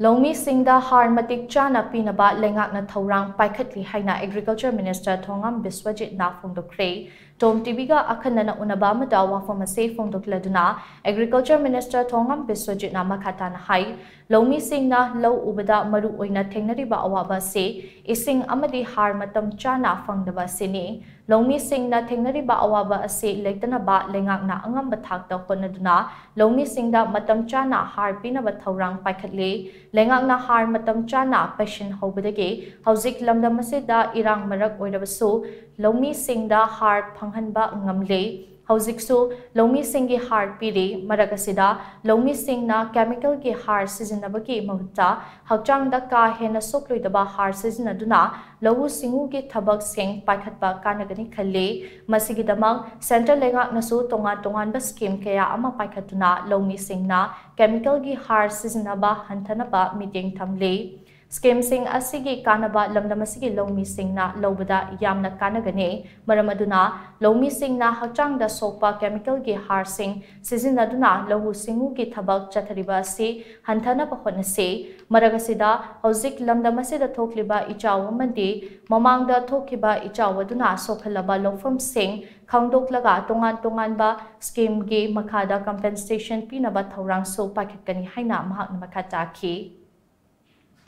Loumee Shing Da Haar Matik Chana Pinaba Leingak na Thourang Paikhatli HAINA Agriculture Minister THONGAM BISWAJIT na PHONGDORAKKHRE TOMTVENTERTAINMENT akhanana unaba mada wafam ase PHONGDORAKKHRE Agriculture Minister THONGAM BISWAJIT na makhatana hai Loumee Shing na lau ubada maru oina thengnariba awaba se ising amadi har matam chana phangdaba seni Loumee Shing na thengnariba awaba ase leitanaba leingak na angamba thakta honaduna Loumee Shing da matam chana har pinaba Thourang Paikhatli Leingak na har matam chana passion hobadagi hauzik lamdam asida irang marak oirabasu Loumee Shing da har phanghanba ngamle Hauziksu Loumee Shing gi har piri marak asida Loumee Shing na chemical gi har sizinabagi mahutta hakchang da ka hena sokloidaba har sizinaduna Lowu Singu gi thabak sing paikhatba kanagani khalle masigidamang center leingak nasu tongan ba scheme kaya ama paikhatuna Loumee Shing na chemical gi har sizinaba hantanaba meeting thamle Scheme sing asigi kanaba lamdam asigi Loumee Shing na lobada yamna kanagane maramaduna Loumee Shing na hakchang da sokpa chemical gi har sing sizinaduna Lowu Singu gi thabak chathariba si hanthana pa honase maragasida hauzik lamdam asida thokliba ichaw mandi mamangda thokiba ichawaduna sokhalaba lofam sing khangdoklaga tongan ba scheme gi makhada compensation pinaba Thourang so paikhatkani haina mahakna makhata ki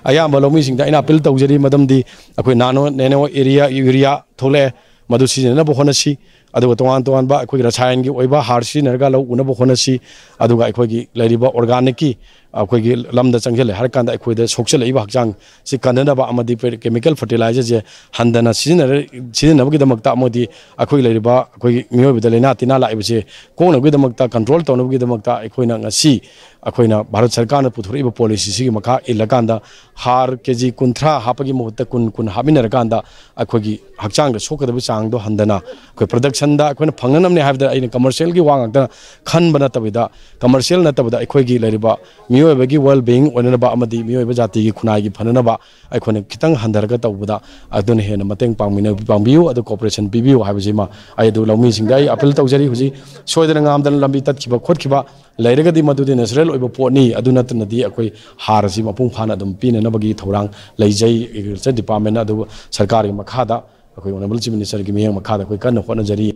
ayam Loumee Shing da ina appeal tawjari madam di akoi nano area urea thole madu season bo khonasi aduga tongan ba akoi rasayan gi oiba har si nerga lo una bo khonasi aduga akoi gi lariba organic ki akoi gi lamda changjele har kanda akoi da sokchele iba hakjang si kandana ba amadi chemical fertilizer je handana season gi damakta amodi akoi lariba akoi miyo bidalena tina la ibse kongna gi damakta control tawna gi damakta akoi na ngasi अखोइना Bharat सरकार ने पुथुरिबा policy सिगी मखा इलकांदा हार KG 30 हापगी मुहूर्त कुन हाबिनरकांदा अखोगी हकचांग सोकदब चांगदो हंदना अखोइ production दा अखोइना फंगनमने हाबदा आइना commercial गी वांगदा खनबना तबिदा commercial नतबदा अखोगी लरिबा मियोबगी well being ओननबा अमदी मियोबा जाति गी खुनागी फननबा अखोने खितंग हंदरगा तबदा अदुन हेना मतेंग पांगबियो अदु कोऑपरेशन पिबियो हाबजिमा आइदु Loumee Shing दा अपील तौजरी हुजी सोयदन गामदन लंबी तत्खिबा खोदखिबा लैरगदी मदुदि नेचुरल ओइबा पोटनी अदुनतनदी अखोइ हार असि मपुंग फाना दम पिननबगी थौरांग लैजै एग्रीकल्चर डिपार्टमेंट अदु सरकार गी मखादा अखोइ ऑनरेबल चीफ मिनिस्टर गी मियंग मखादा अखोइ कन्न होनजरी